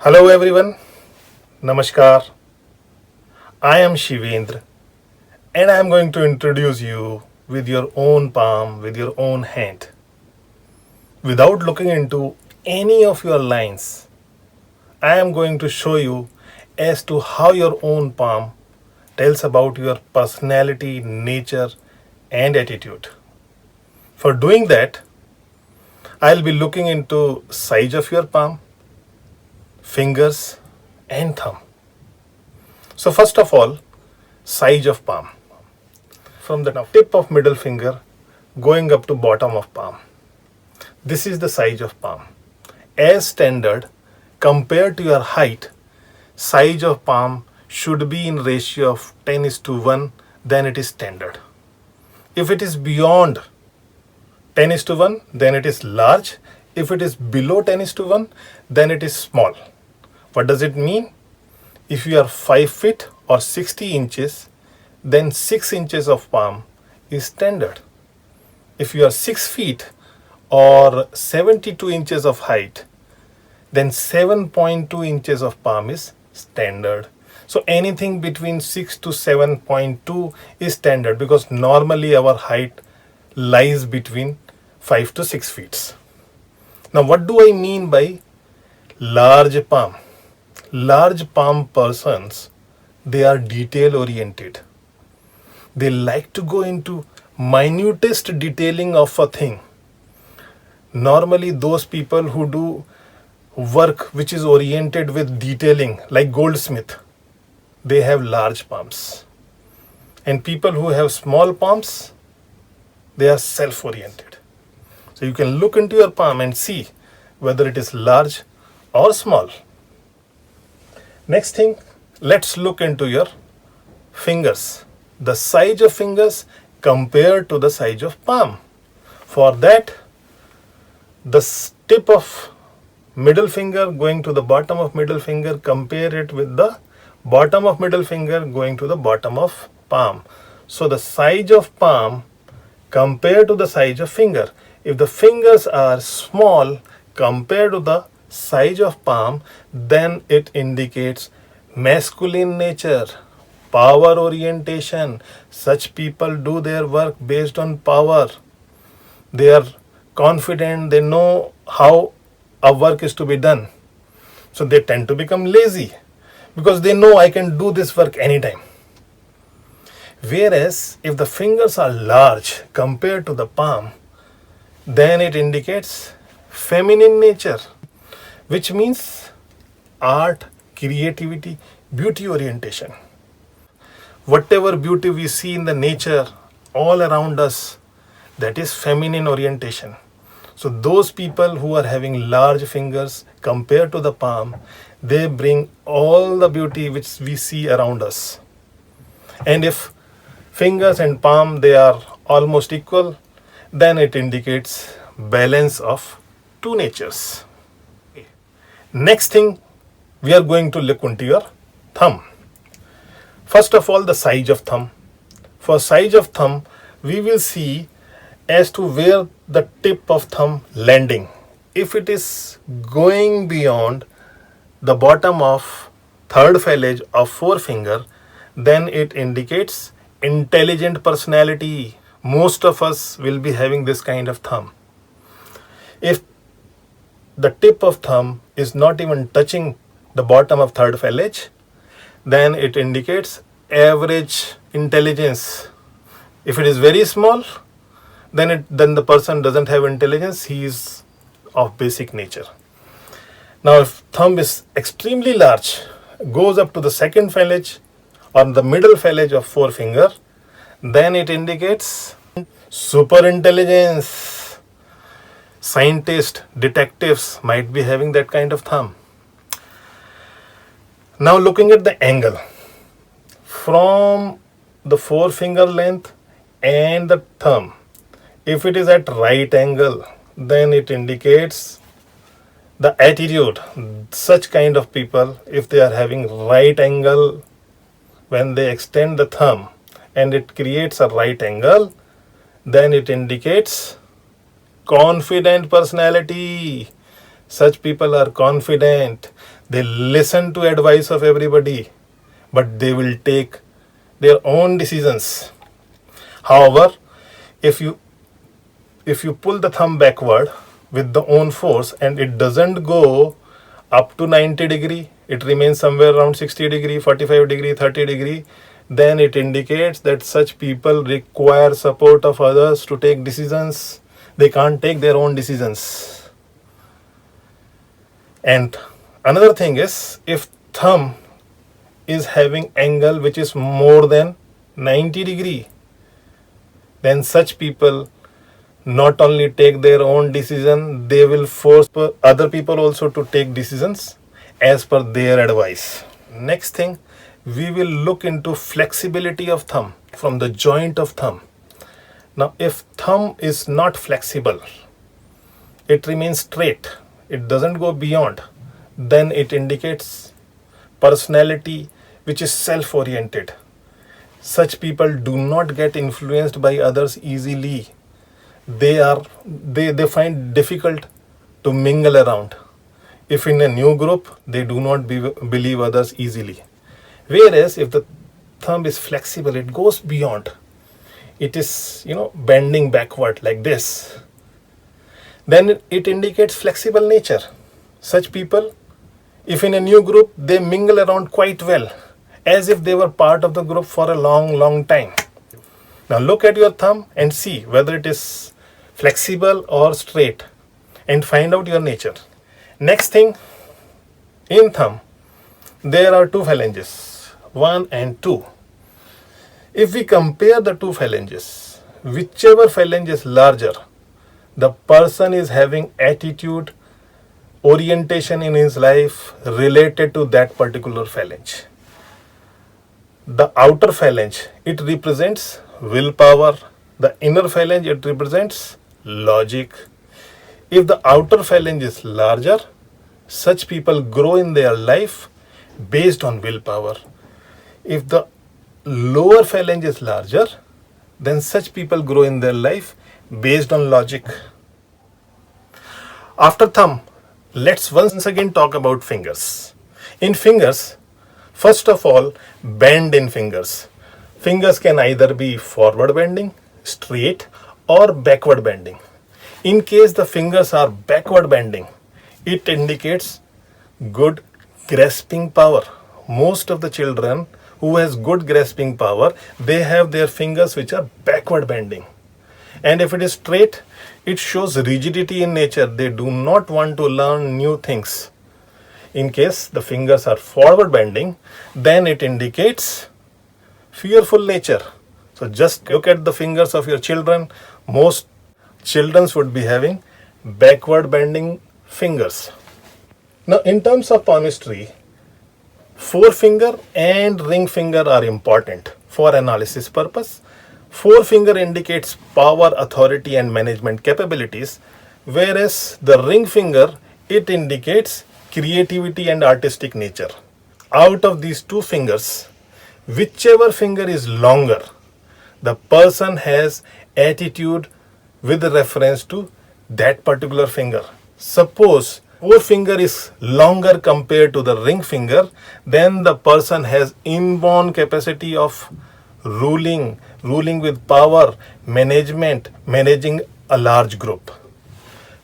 Hello everyone, Namaskar. I am Shivendra and I am going to introduce you with your own palm, with your own hand. Without looking into any of your lines, I am going to show you as to how your own palm tells about your personality, nature, and attitude. For doing that, I'll be looking into size of your palm, fingers, and thumb. So first of all, size of palm. From the tip of middle finger going up to bottom of palm. This is the size of palm. As standard, compared to your height, size of palm should be in ratio of 10:1, then it is standard. If it is beyond 10:1, then it is large. If it is below 10:1, then it is small. What does it mean? If you are 5 feet or 60 inches, then 6 inches of palm is standard. If you are 6 feet or 72 inches of height, then 7.2 inches of palm is standard. So anything between 6 to 7.2 is standard because normally our height lies between 5 to 6 feet. Now what do I mean by large palm? Large palm persons, they are detail oriented. They like to go into minutest detailing of a thing. Normally those people who do work which is oriented with detailing, like goldsmith, they have large palms. And people who have small palms, they are self-oriented. So you can look into your palm and see whether it is large or small. Next thing, let's look into your fingers. The size of fingers compared to the size of palm. For that, the tip of middle finger going to the bottom of middle finger, compare it with the bottom of middle finger going to the bottom of palm. So the size of palm compared to the size of finger. If the fingers are small compared to the size of palm, then it indicates masculine nature, power orientation. Such people do their work based on power. They are confident, they know how a work is to be done. So they tend to become lazy because they know I can do this work anytime. Whereas if the fingers are large compared to the palm, then it indicates feminine nature, which means art, creativity, beauty orientation. Whatever beauty we see in the nature all around us, that is feminine orientation. So those people who are having large fingers compared to the palm, they bring all the beauty which we see around us. And if fingers and palm, they are almost equal, then it indicates balance of two natures. Next thing, we are going to look into your thumb. First of all, the size of thumb. For size of thumb, we will see as to where the tip of thumb landing. If it is going beyond the bottom of third phallus of forefinger, then it indicates intelligent personality. Most of us will be having this kind of thumb. If the tip of thumb is not even touching the bottom of third phallus, then it indicates average intelligence. If it is very small, then the person doesn't have intelligence, he is of basic nature. Now if thumb is extremely large, goes up to the second phallus or the middle phallus of forefinger, then it indicates super intelligence. Scientists, detectives might be having that kind of thumb. Now looking at the angle from the forefinger length and the thumb, if it is at right angle, then it indicates the attitude. Such kind of people, if they are having right angle when they extend the thumb and it creates a right angle, then it indicates confident personality. Such people are confident. They listen to advice of everybody, but they will take their own decisions. However, if you pull the thumb backward with the own force and it doesn't go up to 90 degree, it remains somewhere around 60 degree, 45 degree, 30 degree, then it indicates that such people require support of others to take decisions. They can't take their own decisions. And another thing is, if thumb is having angle which is more than 90 degree, then such people not only take their own decision, they will force other people also to take decisions as per their advice. Next thing, we will look into flexibility of thumb from the joint of thumb. Now, if thumb is not flexible, it remains straight, it doesn't go beyond, then it indicates personality which is self-oriented. Such people do not get influenced by others easily. They find difficult to mingle around. If in a new group, they do not believe others easily. Whereas if the thumb is flexible, it goes beyond. It is, bending backward like this. Then it indicates flexible nature. Such people, if in a new group, they mingle around quite well, as if they were part of the group for a long, long time. Now look at your thumb and see whether it is flexible or straight and find out your nature. Next thing, in thumb, there are two phalanges, 1 and 2. If we compare the two phalanges, whichever phalange is larger, the person is having attitude, orientation in his life related to that particular phalange. The outer phalange, it represents willpower. The inner phalange, it represents logic. If the outer phalange is larger, such people grow in their life based on willpower. If the lower phalange is larger, then such people grow in their life based on logic. After thumb, let's once again talk about fingers. In fingers, first of all, bend in fingers. Fingers can either be forward bending, straight, or backward bending. In case the fingers are backward bending, it indicates good grasping power. Most of the children who has good grasping power, they have their fingers which are backward bending. And if it is straight, it shows rigidity in nature. They do not want to learn new things. In case the fingers are forward bending, then it indicates fearful nature. So just look at the fingers of your children. Most children would be having backward bending fingers. Now in terms of palmistry, forefinger and ring finger are important for analysis purpose. Forefinger indicates power, authority and management capabilities, whereas the ring finger, it indicates creativity and artistic nature. Out of these two fingers, whichever finger is longer, the person has attitude with reference to that particular finger. Suppose forefinger is longer compared to the ring finger, then the person has inborn capacity of ruling with power, managing a large group.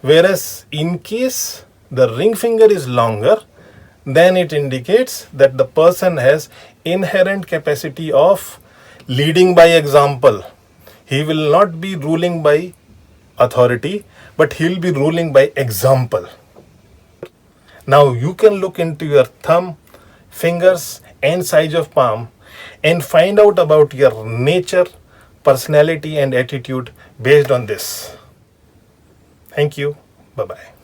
Whereas in case the ring finger is longer, then it indicates that the person has inherent capacity of leading by example. He will not be ruling by authority, but he'll be ruling by example. Now you can look into your thumb, fingers and size of palm and find out about your nature, personality and attitude based on this. Thank you. Bye-bye.